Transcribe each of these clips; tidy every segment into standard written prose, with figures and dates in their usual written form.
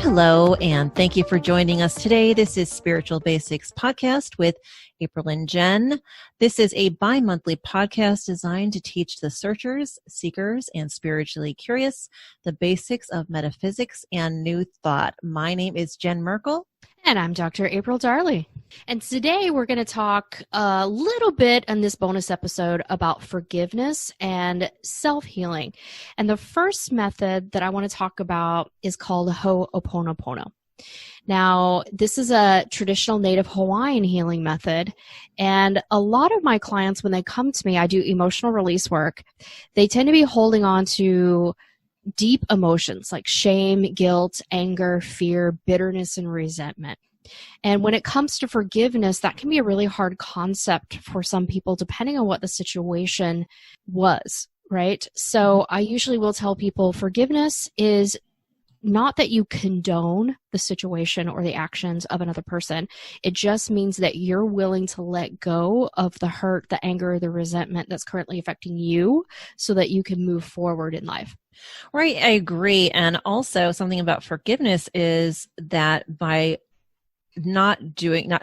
Hello, and thank you for joining us today. This is Spiritual Basics Podcast with April and Jen. This is a bi-monthly podcast designed to teach the searchers, seekers, and spiritually curious the basics of metaphysics and new thought. My name is Jen Merkel. And I'm Dr. April Darley. And today we're going to talk a little bit in this bonus episode about forgiveness and self-healing. And the first method that I want to talk about is called Ho'oponopono. Now, this is a traditional native Hawaiian healing method. And a lot of my clients, when they come to me, I do emotional release work. They tend to be holding on to deep emotions like shame, guilt, anger, fear, bitterness, and resentment. And when it comes to forgiveness, that can be a really hard concept for some people, depending on what the situation was, right? So I usually will tell people forgiveness is not that you condone the situation or the actions of another person. It just means that you're willing to let go of the hurt, the anger, the resentment that's currently affecting you so that you can move forward in life. Right, I agree. And also something about forgiveness is that by not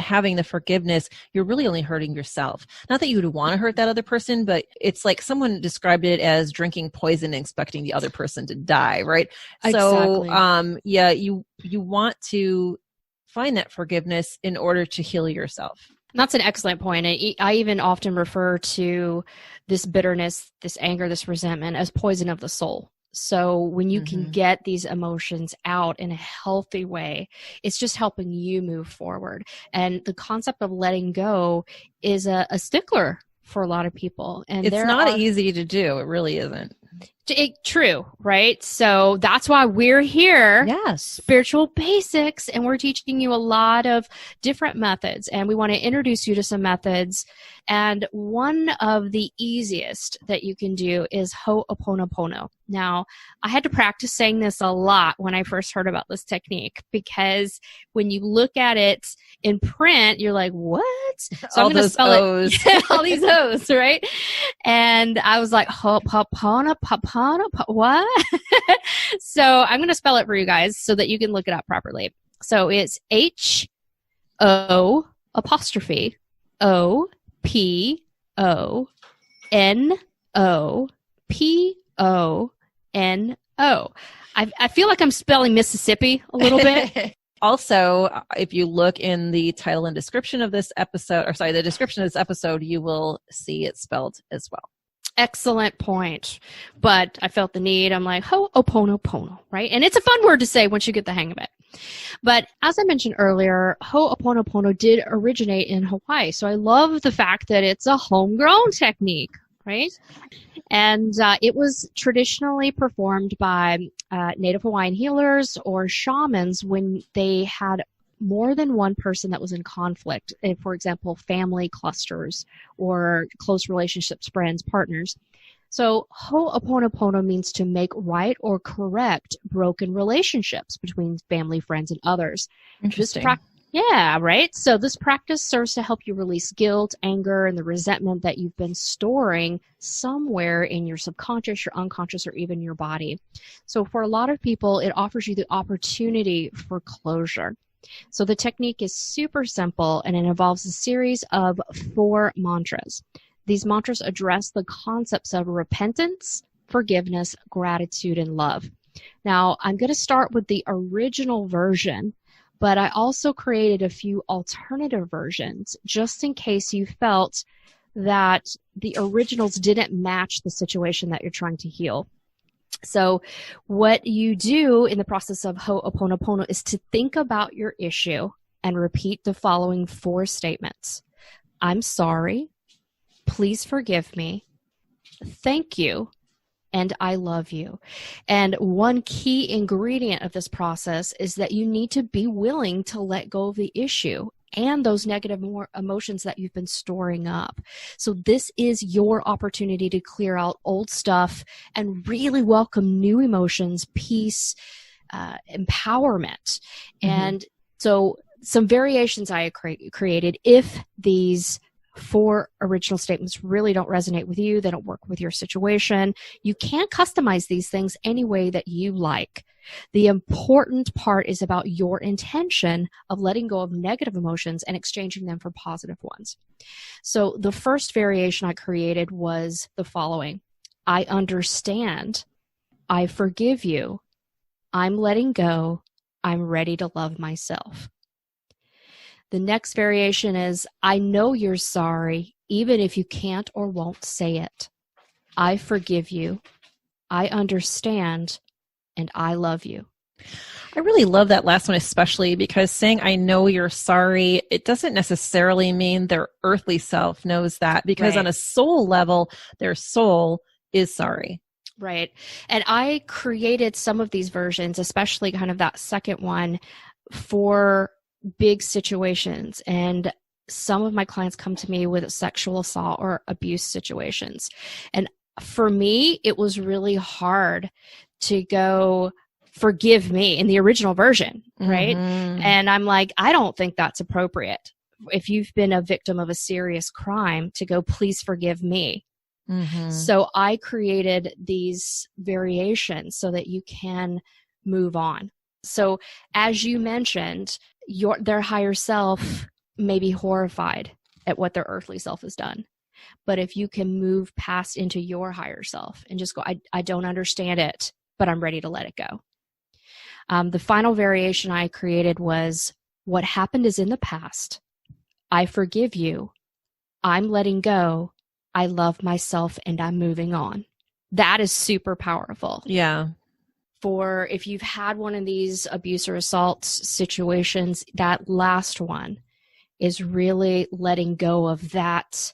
having the forgiveness, you're really only hurting yourself. Not that you would want to hurt that other person, but it's like someone described it as drinking poison and expecting the other person to die, right? Exactly. So, you want to find that forgiveness in order to heal yourself. That's an excellent point. I even often refer to this bitterness, this anger, this resentment as poison of the soul. So when you can get these emotions out in a healthy way, it's just helping you move forward. And the concept of letting go is a stickler for a lot of people. And it's not easy to do. It really isn't. True, right? So that's why we're here. Yes. Spiritual Basics, and we're teaching you a lot of different methods, and we want to introduce you to some methods. And one of the easiest that you can do is Ho'oponopono. Now, I had to practice saying this a lot when I first heard about this technique, because when you look at it in print, you're like, what? So all I'm going to spell O's. it. All these O's, right? And I was like, Ho'oponopono, what? So I'm going to spell it for you guys so that you can look it up properly. So it's H-O apostrophe O-P-O-N-O-P-O-N-O. I feel like I'm spelling Mississippi a little bit. Also, if you look in the title and description of this episode, the description of this episode, you will see it spelled as well. Excellent point. But I felt the need. I'm like, Ho'oponopono, right? And it's a fun word to say once you get the hang of it. But as I mentioned earlier, Ho'oponopono did originate in Hawaii. So I love the fact that it's a homegrown technique, right? And it was traditionally performed by Native Hawaiian healers or shamans when they had more than one person that was in conflict, for example, family clusters or close relationships, friends, partners. So Ho'oponopono means to make right or correct broken relationships between family, friends, and others. Interesting. Yeah, right? So this practice serves to help you release guilt, anger, and the resentment that you've been storing somewhere in your subconscious, your unconscious, or even your body. So for a lot of people, it offers you the opportunity for closure. So the technique is super simple, and it involves a series of 4 mantras. These mantras address the concepts of repentance, forgiveness, gratitude, and love. Now, I'm going to start with the original version, but I also created a few alternative versions just in case you felt that the originals didn't match the situation that you're trying to heal. So what you do in the process of Ho'oponopono is to think about your issue and repeat the following 4 statements. I'm sorry. Please forgive me. Thank you. And I love you. And one key ingredient of this process is that you need to be willing to let go of the issue and those negative emotions that you've been storing up. So this is your opportunity to clear out old stuff and really welcome new emotions, peace, empowerment. Mm-hmm. And so some variations I created, if these 4 original statements really don't resonate with you, they don't work with your situation, you can customize these things any way that you like. The important part is about your intention of letting go of negative emotions and exchanging them for positive ones. So the first variation I created was the following. I understand. I forgive you. I'm letting go. I'm ready to love myself. The next variation is, I know you're sorry, even if you can't or won't say it. I forgive you. I understand. And I love you. I really love that last one, especially because saying, I know you're sorry, it doesn't necessarily mean their earthly self knows that, because on a soul level, their soul is sorry. Right. And I created some of these versions, especially kind of that second one, for big situations. And some of my clients come to me with sexual assault or abuse situations. And for me, it was really hard to go, forgive me in the original version, right? Mm-hmm. And I'm like, I don't think that's appropriate. If you've been a victim of a serious crime, to go, please forgive me. Mm-hmm. So I created these variations so that you can move on. So as you mentioned, their higher self may be horrified at what their earthly self has done. But if you can move past into your higher self and just go, I don't understand it, but I'm ready to let it go. The final variation I created was, what happened is in the past. I forgive you. I'm letting go. I love myself and I'm moving on. That is super powerful. Yeah. For if you've had one of these abuse or assault situations, that last one is really letting go of that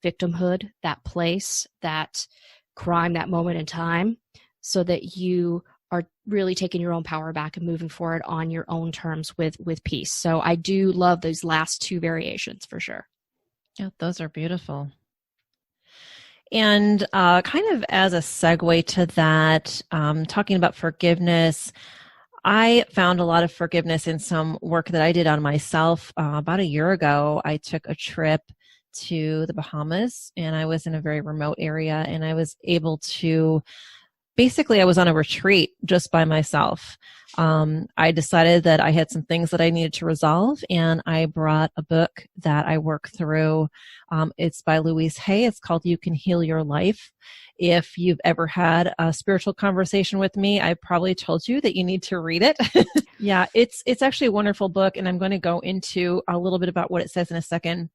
victimhood, that place, that crime, that moment in time, so that you are really taking your own power back and moving forward on your own terms with peace. So I do love those last two variations for sure. Yeah, those are beautiful. And kind of as a segue to that, talking about forgiveness, I found a lot of forgiveness in some work that I did on myself. About a year ago, I took a trip to the Bahamas, and I was in a very remote area, and I was able to, basically I was on a retreat just by myself. I decided that I had some things that I needed to resolve, and I brought a book that I work through. It's by Louise Hay. It's called You Can Heal Your Life. If you've ever had a spiritual conversation with me, I probably told you that you need to read it. Yeah, it's actually a wonderful book, and I'm going to go into a little bit about what it says in a second.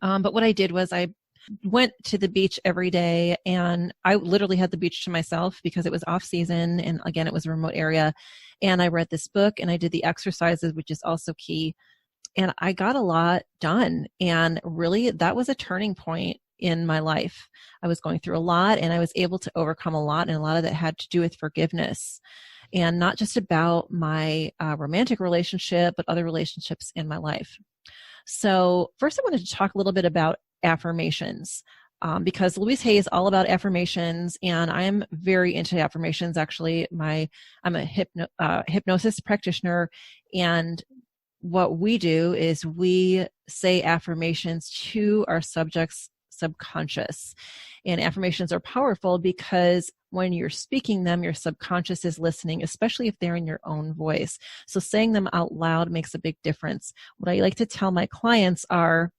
But what I did was I went to the beach every day, and I literally had the beach to myself because it was off season. And again, it was a remote area. And I read this book and I did the exercises, which is also key. And I got a lot done. And really, that was a turning point in my life. I was going through a lot, and I was able to overcome a lot. And a lot of that had to do with forgiveness, and not just about my romantic relationship, but other relationships in my life. So first, I wanted to talk a little bit about affirmations, because Louise Hay is all about affirmations, and I am very into affirmations. Actually, I'm a hypnosis practitioner, and what we do is we say affirmations to our subject's subconscious. And affirmations are powerful because when you're speaking them, your subconscious is listening, especially if they're in your own voice. So saying them out loud makes a big difference. What I like to tell my clients are,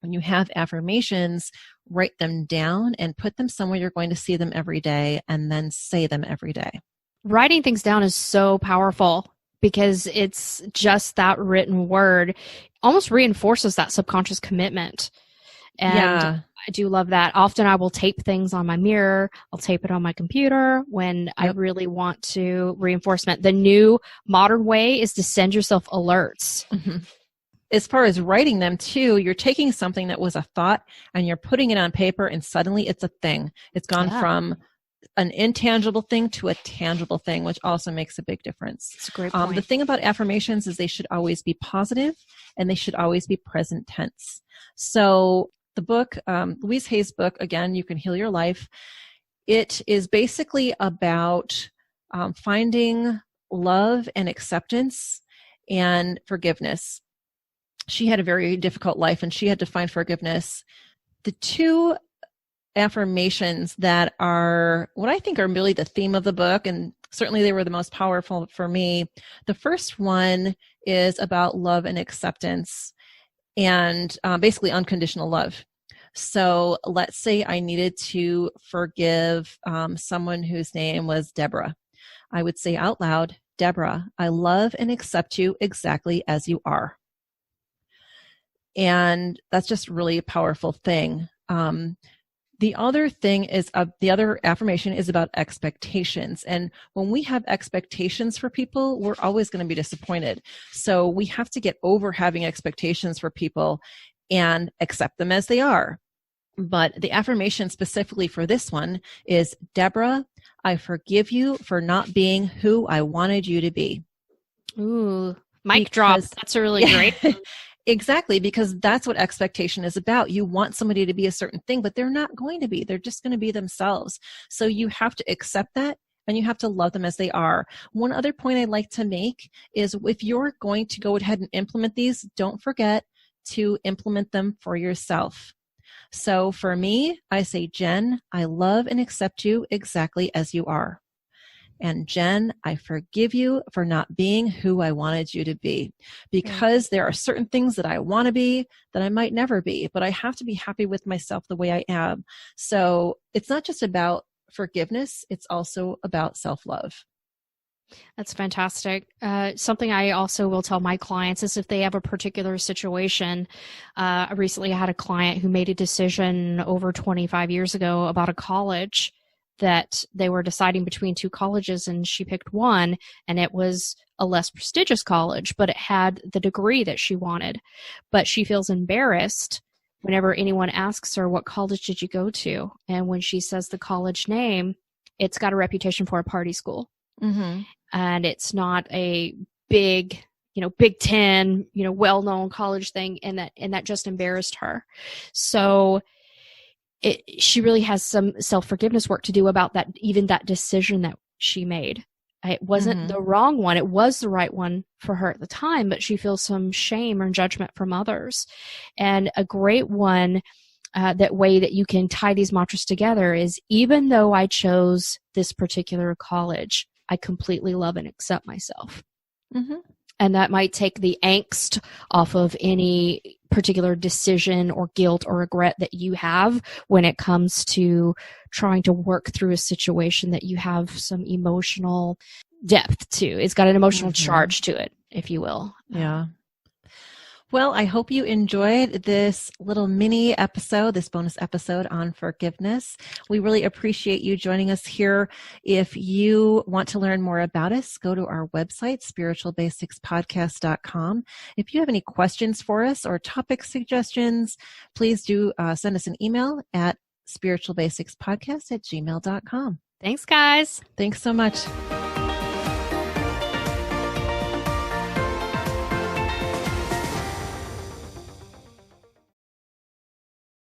when you have affirmations, write them down and put them somewhere you're going to see them every day, and then say them every day. Writing things down is so powerful because it's just that written word almost reinforces that subconscious commitment. And yeah. I do love that. Often I will tape things on my mirror. I'll tape it on my computer when I really want to reinforcement. The new modern way is to send yourself alerts. Mm-hmm. As far as writing them too, you're taking something that was a thought and you're putting it on paper, and suddenly it's a thing. It's gone from an intangible thing to a tangible thing, which also makes a big difference. It's a great point. The thing about affirmations is they should always be positive, and they should always be present tense. So the book, Louise Hay's book, again, You Can Heal Your Life, it is basically about finding love and acceptance and forgiveness. She had a very difficult life, and she had to find forgiveness. The two affirmations that are what I think are really the theme of the book, and certainly they were the most powerful for me. The first one is about love and acceptance, and basically unconditional love. So let's say I needed to forgive someone whose name was Deborah. I would say out loud, Deborah, I love and accept you exactly as you are. And that's just really a powerful thing. The other thing is, the other affirmation is about expectations. And when we have expectations for people, we're always going to be disappointed. So we have to get over having expectations for people and accept them as they are. But the affirmation specifically for this one is, Deborah, I forgive you for not being who I wanted you to be. Ooh, mic drop. That's a really great one. Exactly, because that's what expectation is about. You want somebody to be a certain thing, but they're not going to be. They're just going to be themselves. So you have to accept that, and you have to love them as they are. One other point I'd like to make is, if you're going to go ahead and implement these, don't forget to implement them for yourself. So for me, I say, Jen, I love and accept you exactly as you are. And Jen, I forgive you for not being who I wanted you to be, because there are certain things that I want to be that I might never be, but I have to be happy with myself the way I am. So it's not just about forgiveness, it's also about self-love. That's fantastic. Something I also will tell my clients is, if they have a particular situation. Recently I had a client who made a decision over 25 years ago about a college that they were deciding between two colleges, and she picked one, and it was a less prestigious college, but it had the degree that she wanted. But she feels embarrassed whenever anyone asks her, what college did you go to? And when she says the college name, it's got a reputation for a party school. Mm-hmm. And it's not a big, Big Ten, well-known college thing. And that just embarrassed her. So she really has some self-forgiveness work to do about that, even that decision that she made. It wasn't the wrong one. It was the right one for her at the time, but she feels some shame or judgment from others. And a great one, that way that you can tie these mantras together, is, even though I chose this particular college, I completely love and accept myself. Mm-hmm. And that might take the angst off of any particular decision or guilt or regret that you have when it comes to trying to work through a situation that you have some emotional depth to. It's got an emotional charge to it, if you will. Yeah. Well, I hope you enjoyed this little mini episode, this bonus episode on forgiveness. We really appreciate you joining us here. If you want to learn more about us, go to our website, spiritualbasicspodcast.com. If you have any questions for us or topic suggestions, please do send us an email at spiritualbasicspodcast@gmail.com. Thanks, guys. Thanks so much.